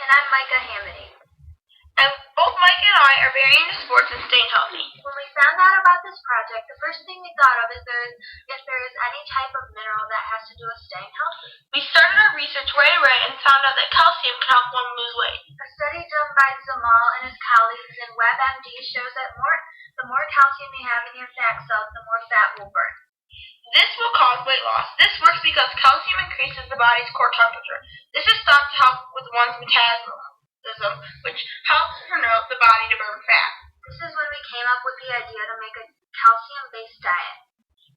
And I'm Mika. And both Mike and I are very into sports and staying healthy. When we found out about this project, the first thing we thought of is if there is any type of mineral that has to do with staying healthy. We started our research right away and found out that calcium can help one lose weight. A study done by Zamal and his colleagues in WebMD shows that the more calcium you have in your fat cells, the more fat will burn. This will cause weight loss. This works because calcium increases the body's core temperature. This is thought to help with one's metabolism, which helps promote the body to burn fat. This is when we came up with the idea to make a calcium-based diet.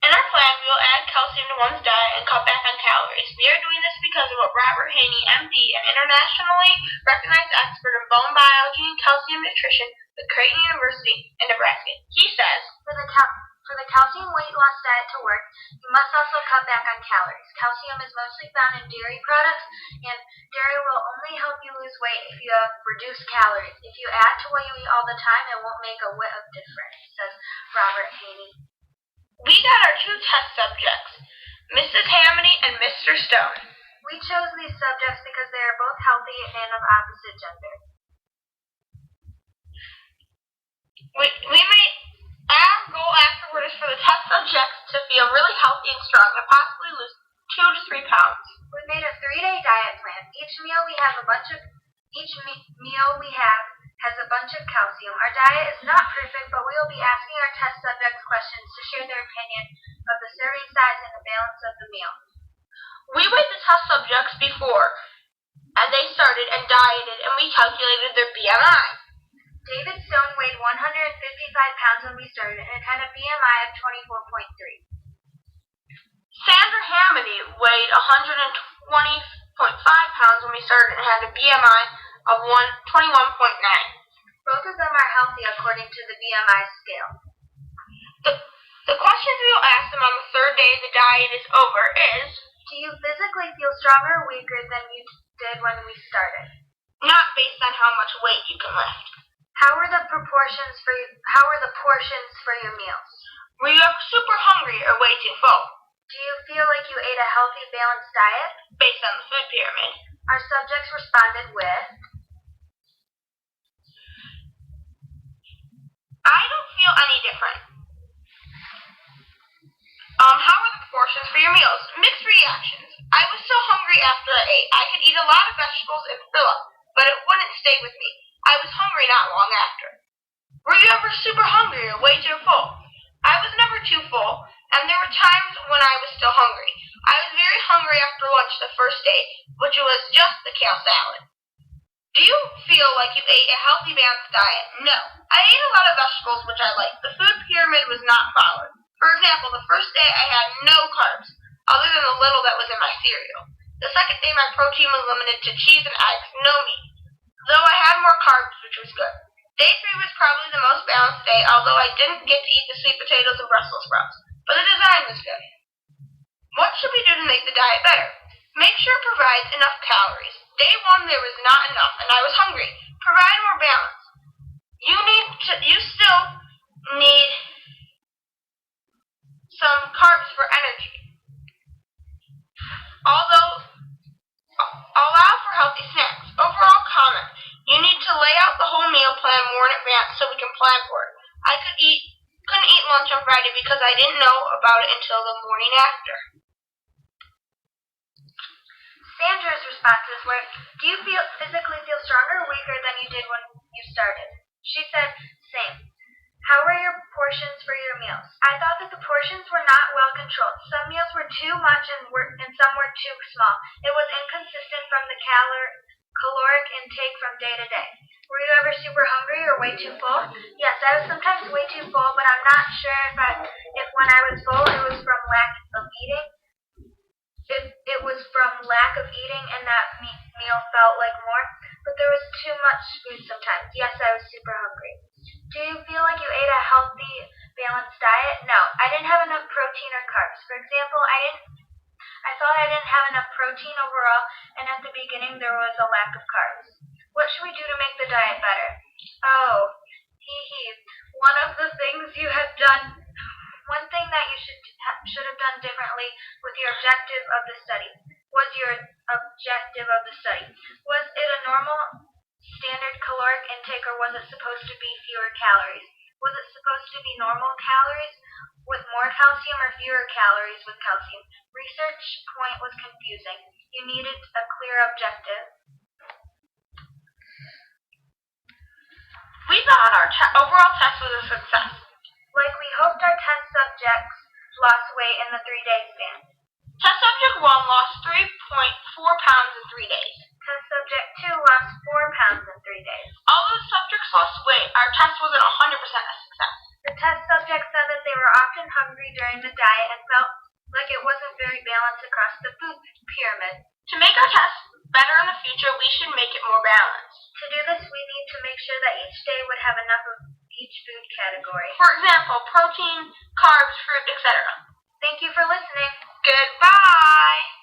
In our plan, we will add calcium to one's diet and cut back on calories. We are doing this because of what Robert Haney, MD, an internationally recognized expert in bone biology and calcium nutrition at Creighton University in Nebraska. He says, For the calcium weight loss diet to work, you must also cut back on calories. Calcium is mostly found in dairy products, and dairy will only help you lose weight if you have reduced calories. If you add to what you eat all the time, it won't make a whit of difference, says Robert Haney. We got our two test subjects, Mrs. Hamady and Mr. Stone. We chose these subjects because they are both healthy and of opposite gender. Our goal afterward is for the test subjects to feel really healthy and strong and possibly lose 2 to 3 pounds. We made a 3-day diet plan. Each meal we have has a bunch of calcium. Our diet is not perfect, but we will be asking our test subjects questions to share their opinion of the serving size and the balance of the meal. We weighed the test subjects before and they started and dieted, and we calculated their BMI. David Stone weighed 155 pounds when we started and had a BMI of 24.3. Sandra Hamady weighed 120.5 pounds when we started and had a BMI of 21.9. Both of them are healthy according to the BMI scale. The questions we will ask them on the third day the diet is over is, do you physically feel stronger or weaker than you did when we started? Not based on how much weight you can lift. How were the portions for your meals? Were you ever super hungry or way too full? Do you feel like you ate a healthy, balanced diet? Based on the food pyramid. Our subjects responded with, I don't feel any different. How were the proportions for your meals? Mixed reactions. I was so hungry after I ate. I could eat a lot of vegetables and fill up, but it wouldn't stay with me. I was hungry not long after. Were you ever super hungry or way too full? I was never too full, and there were times when I was still hungry. I was very hungry after lunch the first day, which was just the kale salad. Do you feel like you ate a healthy, balanced diet? No. I ate a lot of vegetables, which I liked. The food pyramid was not followed. For example, the first day I had no carbs, other than the little that was in my cereal. The second day my protein was limited to cheese and eggs, no meat, though I had more carbs, which was good. Day 3 was probably the most balanced day, although I didn't get to eat the sweet potatoes and Brussels sprouts, but the design was good. What should we do to make the diet better? Make sure it provides enough calories. Day 1 there was not enough, and I was hungry. Provide more balance. You still need some carbs for energy. Allow for healthy snacks. Overall comment. You need to lay out the whole meal plan more in advance so we can plan for it. I couldn't eat lunch on Friday because I didn't know about it until the morning after. Sandra's responses were, do you physically feel stronger or weaker than you did when you started? She said, same. How were your portions for your meals? I thought that the portions were not well controlled. Some meals were too much and some were too small. It was inconsistent from the caloric intake from day to day. Were you ever super hungry or way too full? Yes, I was sometimes way too full, but I'm not sure if when I was full it was from lack of eating. It was from lack of eating and that meal felt like more, but there was too much food sometimes. Yes, I was super hungry. Do you feel like you ate a healthy, balanced diet? No, I didn't have enough protein or carbs. For example, I thought I didn't have enough protein overall, and at the beginning there was a lack of carbs. What should we do to make the diet better? Oh, one thing that you should have done differently with your objective of the study. was your objective of the study? Was it a normal standard caloric intake, or was it supposed to be fewer calories? Was it supposed to be normal calories with more calcium or fewer calories with calcium? Research point was confusing. You needed a clear objective. We thought our overall test was a success. Like we hoped, our test subjects lost weight in the 3-day span. Test subject 1 lost 3.4 pounds in 3 days. Test subject 2 lost 4 pounds in 3 days. Although the subjects lost weight, our test wasn't 100% a success. The test subjects said that they were often hungry during the diet and felt like it wasn't very balanced across the food pyramid. To make our test better in the future, we should make it more balanced. To do this, we need to make sure that each day would have enough of each food category. For example, protein, carbs, fruit, etc. Thank you for listening. Goodbye!